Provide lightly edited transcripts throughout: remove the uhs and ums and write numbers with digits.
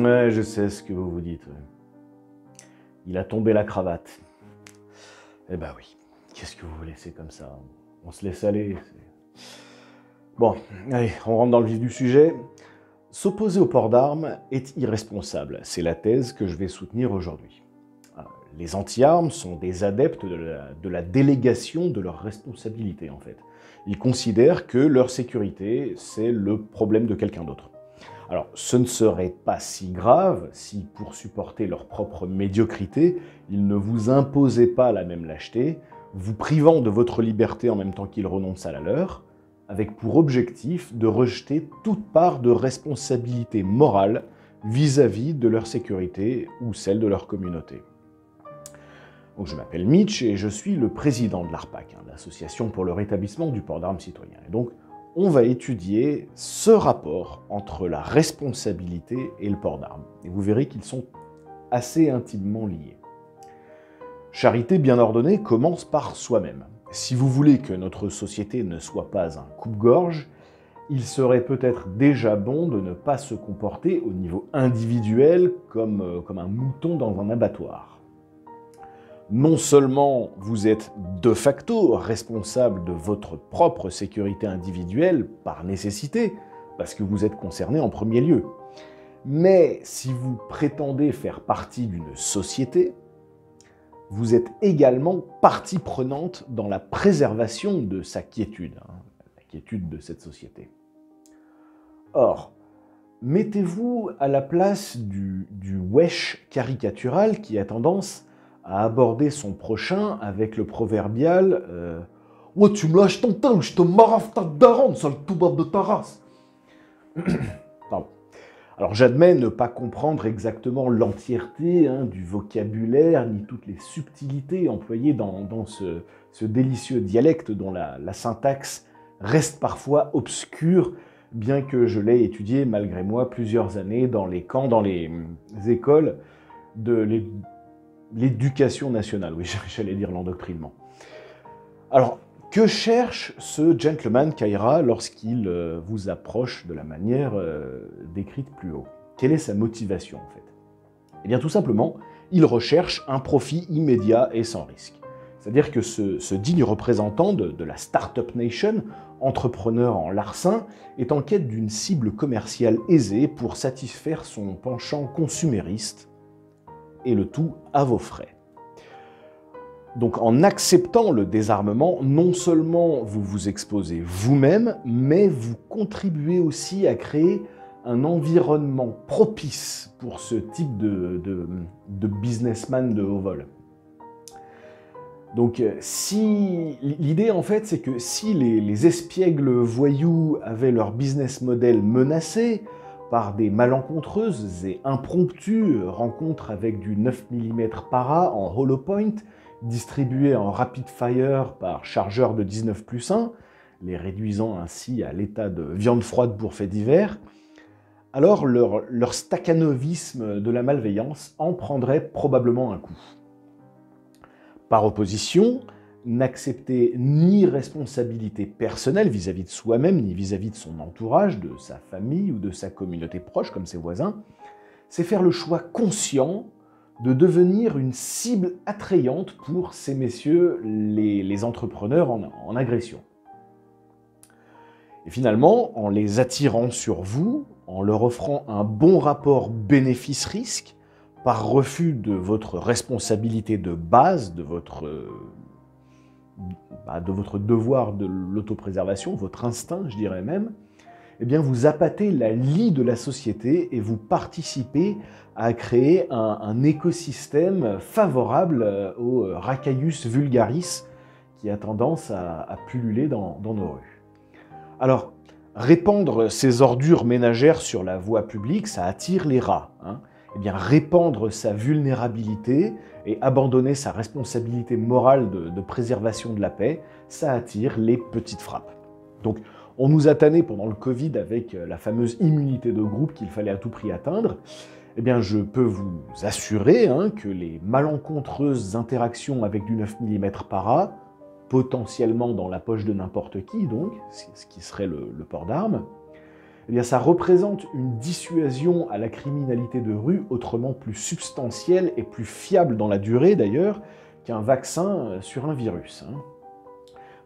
Ouais, je sais ce que vous vous dites. Ouais. Il a tombé la cravate. Eh ben oui, qu'est-ce que vous voulez, c'est comme ça. On se laisse aller. Bon, allez, on rentre dans le vif du sujet. S'opposer au port d'armes est irresponsable. C'est la thèse que je vais soutenir aujourd'hui. Les anti-armes sont des adeptes de la délégation de leurs responsabilités, en fait. Ils considèrent que leur sécurité, c'est le problème de quelqu'un d'autre. Alors, ce ne serait pas si grave si, pour supporter leur propre médiocrité, ils ne vous imposaient pas la même lâcheté, vous privant de votre liberté en même temps qu'ils renoncent à la leur, avec pour objectif de rejeter toute part de responsabilité morale vis-à-vis de leur sécurité ou celle de leur communauté. Donc, je m'appelle Mitch et je suis le président de l'ARPAC, l'Association pour le rétablissement du port d'armes citoyen. Et donc, on va étudier ce rapport entre la responsabilité et le port d'armes. Et vous verrez qu'ils sont assez intimement liés. Charité bien ordonnée commence par soi-même. Si vous voulez que notre société ne soit pas un coupe-gorge, il serait peut-être déjà bon de ne pas se comporter au niveau individuel comme un mouton dans un abattoir. Non seulement vous êtes de facto responsable de votre propre sécurité individuelle par nécessité, parce que vous êtes concerné en premier lieu, mais si vous prétendez faire partie d'une société, vous êtes également partie prenante dans la préservation de sa quiétude, la quiétude de cette société. Or, mettez-vous à la place du wesh caricatural qui a tendance à aborder son prochain avec le proverbial « Ouais, tu me lâches ton temps, je te marave ta daronne, sale toubab de ta race !» Pardon. Alors j'admets ne pas comprendre exactement l'entièreté du vocabulaire, ni toutes les subtilités employées dans ce délicieux dialecte dont la syntaxe reste parfois obscure, bien que je l'ai étudié malgré moi plusieurs années dans les camps, dans les écoles de l'éducation nationale, oui, j'allais dire l'endoctrinement. Alors, que cherche ce gentleman Kaira lorsqu'il vous approche de la manière décrite plus haut? Quelle est sa motivation, en fait? Eh bien, tout simplement, il recherche un profit immédiat et sans risque. C'est-à-dire que ce digne représentant de la Startup Nation, entrepreneur en larcin, est en quête d'une cible commerciale aisée pour satisfaire son penchant consumériste, et le tout à vos frais. Donc en acceptant le désarmement, non seulement vous vous exposez vous-même, mais vous contribuez aussi à créer un environnement propice pour ce type de businessman de haut vol. Donc l'idée en fait, c'est que si les espiègles voyous avaient leur business model menacé par des malencontreuses et impromptues rencontres avec du 9 mm para en hollow point, distribués en rapid fire par chargeur de 19+1, les réduisant ainsi à l'état de viande froide pour faits divers, alors leur stakhanovisme de la malveillance en prendrait probablement un coup. Par opposition, n'accepter ni responsabilité personnelle vis-à-vis de soi-même, ni vis-à-vis de son entourage, de sa famille ou de sa communauté proche, comme ses voisins, c'est faire le choix conscient de devenir une cible attrayante pour ces messieurs, les entrepreneurs en agression. Et finalement, en les attirant sur vous, en leur offrant un bon rapport bénéfice-risque, par refus de votre responsabilité de base, de votre devoir de l'autopréservation, votre instinct, je dirais même, eh bien vous appâtez la lie de la société et vous participez à créer un écosystème favorable au Racaillus vulgaris qui a tendance à pulluler dans nos rues. Alors, répandre ces ordures ménagères sur la voie publique, ça attire les rats. Eh bien, répandre sa vulnérabilité et abandonner sa responsabilité morale de préservation de la paix, ça attire les petites frappes. Donc, on nous a tanné pendant le Covid avec la fameuse immunité de groupe qu'il fallait à tout prix atteindre. Eh bien, je peux vous assurer que les malencontreuses interactions avec du 9 mm para, potentiellement dans la poche de n'importe qui, donc, ce qui serait le port d'armes, eh bien, ça représente une dissuasion à la criminalité de rue autrement plus substantielle et plus fiable dans la durée, d'ailleurs, qu'un vaccin sur un virus.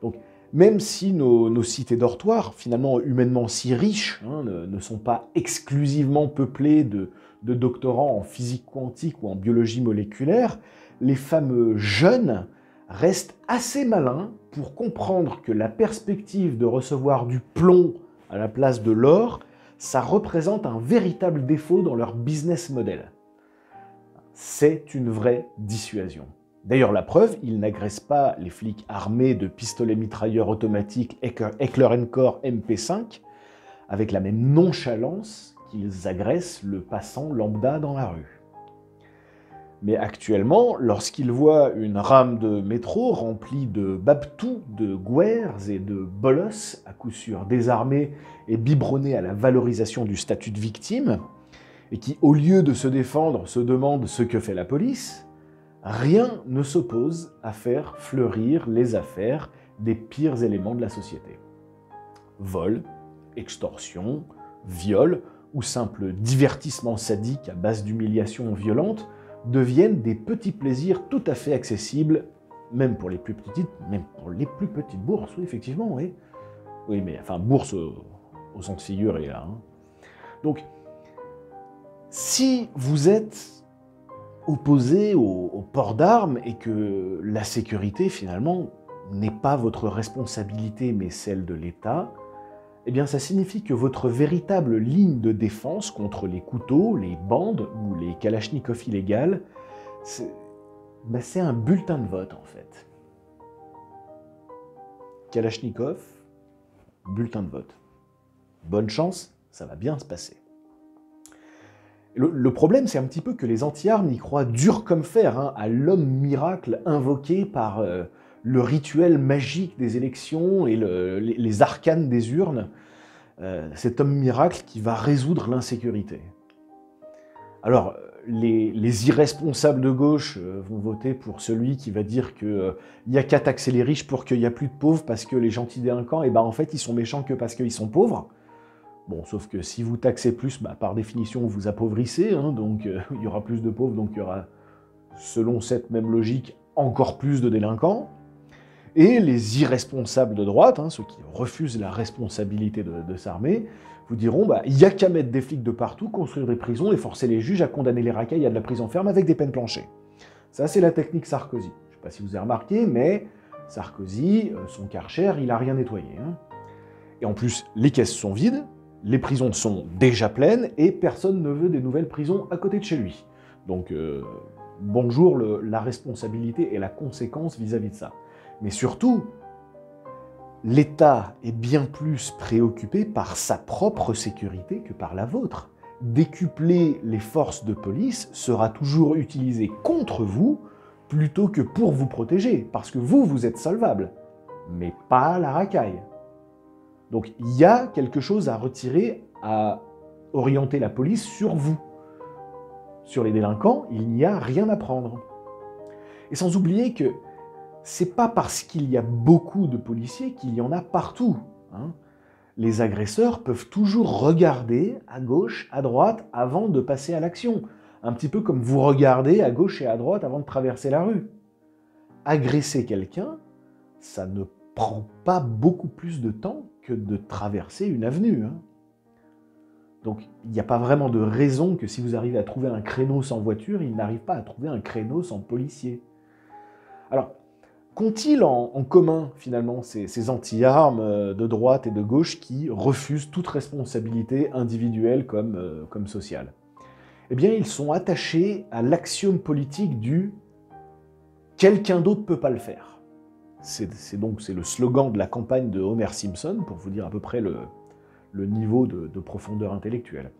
Donc, même si nos cités dortoirs, finalement humainement si riches, ne sont pas exclusivement peuplées de doctorants en physique quantique ou en biologie moléculaire, les fameux jeunes restent assez malins pour comprendre que la perspective de recevoir du plomb à la place de l'or, ça représente un véritable défaut dans leur business model. C'est une vraie dissuasion. D'ailleurs, la preuve, ils n'agressent pas les flics armés de pistolets mitrailleurs automatiques Heckler & Koch MP5 avec la même nonchalance qu'ils agressent le passant lambda dans la rue. Mais actuellement, lorsqu'ils voient une rame de métro remplie de babtous, de gouers et de bolosses, à coup sûr désarmés et biberonnés à la valorisation du statut de victime, et qui, au lieu de se défendre, se demandent ce que fait la police, rien ne s'oppose à faire fleurir les affaires des pires éléments de la société. Vol, extorsion, viol ou simple divertissement sadique à base d'humiliation violente deviennent des petits plaisirs tout à fait accessibles, même pour les plus petites bourses, oui, effectivement, oui. Oui, mais enfin, bourse au sens figuré, là. Donc, si vous êtes opposé au port d'armes et que la sécurité, finalement, n'est pas votre responsabilité, mais celle de l'État, eh bien, ça signifie que votre véritable ligne de défense contre les couteaux, les bandes ou les kalachnikovs illégales, c'est un bulletin de vote, en fait. Kalachnikov, bulletin de vote. Bonne chance, ça va bien se passer. Le problème, c'est un petit peu que les anti-armes y croient dur comme fer, à l'homme miracle invoqué par le rituel magique des élections et les arcanes des urnes, cet homme miracle qui va résoudre l'insécurité. Alors, les irresponsables de gauche vont voter pour celui qui va dire qu'il n'y a qu'à taxer les riches pour qu'il n'y a plus de pauvres parce que les gentils délinquants, en fait, ils sont méchants que parce qu'ils sont pauvres. Bon, sauf que si vous taxez plus, par définition, vous appauvrissez, donc il y aura plus de pauvres, donc il y aura, selon cette même logique, encore plus de délinquants. Et les irresponsables de droite, ceux qui refusent la responsabilité de s'armer, vous diront, il n'y a qu'à mettre des flics de partout, construire des prisons et forcer les juges à condamner les racailles à de la prison ferme avec des peines planchées. Ça, c'est la technique Sarkozy. Je ne sais pas si vous avez remarqué, mais Sarkozy, son Karcher, il n'a rien nettoyé. Et en plus, les caisses sont vides, les prisons sont déjà pleines et personne ne veut des nouvelles prisons à côté de chez lui. Donc, bonjour la responsabilité et la conséquence vis-à-vis de ça. Mais surtout, l'État est bien plus préoccupé par sa propre sécurité que par la vôtre. Décupler les forces de police sera toujours utilisé contre vous plutôt que pour vous protéger, parce que vous êtes solvable, mais pas la racaille. Donc il y a quelque chose à retirer, à orienter la police sur vous. Sur les délinquants, il n'y a rien à prendre. Et sans oublier que c'est pas parce qu'il y a beaucoup de policiers qu'il y en a partout. Les agresseurs peuvent toujours regarder à gauche, à droite, avant de passer à l'action. Un petit peu comme vous regardez à gauche et à droite avant de traverser la rue. Agresser quelqu'un, ça ne prend pas beaucoup plus de temps que de traverser une avenue. Donc, il n'y a pas vraiment de raison que si vous arrivez à trouver un créneau sans voiture, il n'arrive pas à trouver un créneau sans policier. Alors, qu'ont-ils en commun, finalement, ces anti-armes de droite et de gauche qui refusent toute responsabilité individuelle comme sociale? Eh bien, ils sont attachés à l'axiome politique du « quelqu'un d'autre ne peut pas le faire ». C'est le slogan de la campagne de Homer Simpson, pour vous dire à peu près le niveau de profondeur intellectuelle.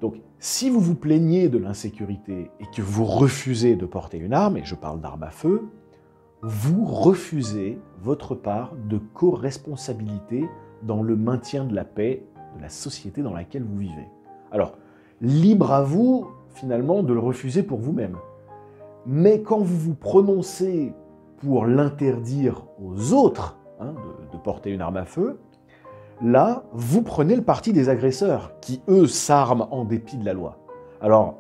Donc, si vous vous plaignez de l'insécurité et que vous refusez de porter une arme, et je parle d'arme à feu, vous refusez votre part de co-responsabilité dans le maintien de la paix de la société dans laquelle vous vivez. Alors, libre à vous, finalement, de le refuser pour vous-même. Mais quand vous vous prononcez pour l'interdire aux autres de porter une arme à feu, Là, vous prenez le parti des agresseurs, qui, eux, s'arment en dépit de la loi. Alors,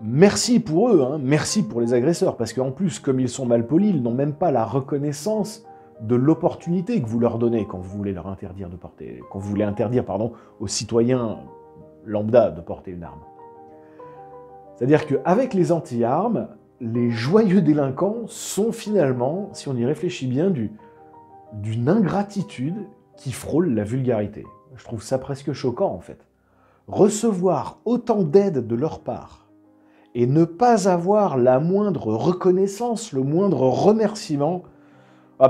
merci pour eux, hein, merci pour les agresseurs, parce qu'en plus, comme ils sont mal polis, ils n'ont même pas la reconnaissance de l'opportunité que vous leur donnez quand vous voulez leur interdire de porter, quand vous voulez interdire, pardon, aux citoyens lambda de porter une arme. C'est-à-dire qu'avec les anti-armes, les joyeux délinquants sont finalement, si on y réfléchit bien, d'une ingratitude qui frôle la vulgarité. Je trouve ça presque choquant, en fait. Recevoir autant d'aide de leur part et ne pas avoir la moindre reconnaissance, le moindre remerciement,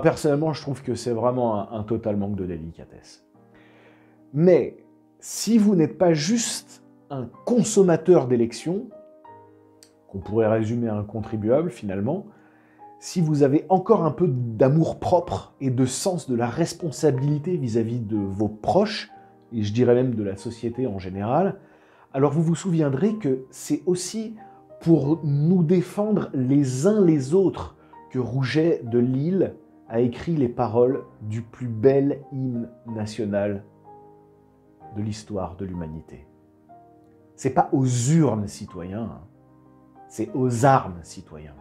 personnellement, je trouve que c'est vraiment un total manque de délicatesse. Mais si vous n'êtes pas juste un consommateur d'élections, qu'on pourrait résumer à un contribuable finalement, si vous avez encore un peu d'amour-propre et de sens de la responsabilité vis-à-vis de vos proches, et je dirais même de la société en général, alors vous vous souviendrez que c'est aussi pour nous défendre les uns les autres que Rouget de Lille a écrit les paroles du plus bel hymne national de l'histoire de l'humanité. C'est pas aux urnes, citoyens, c'est aux armes, citoyens.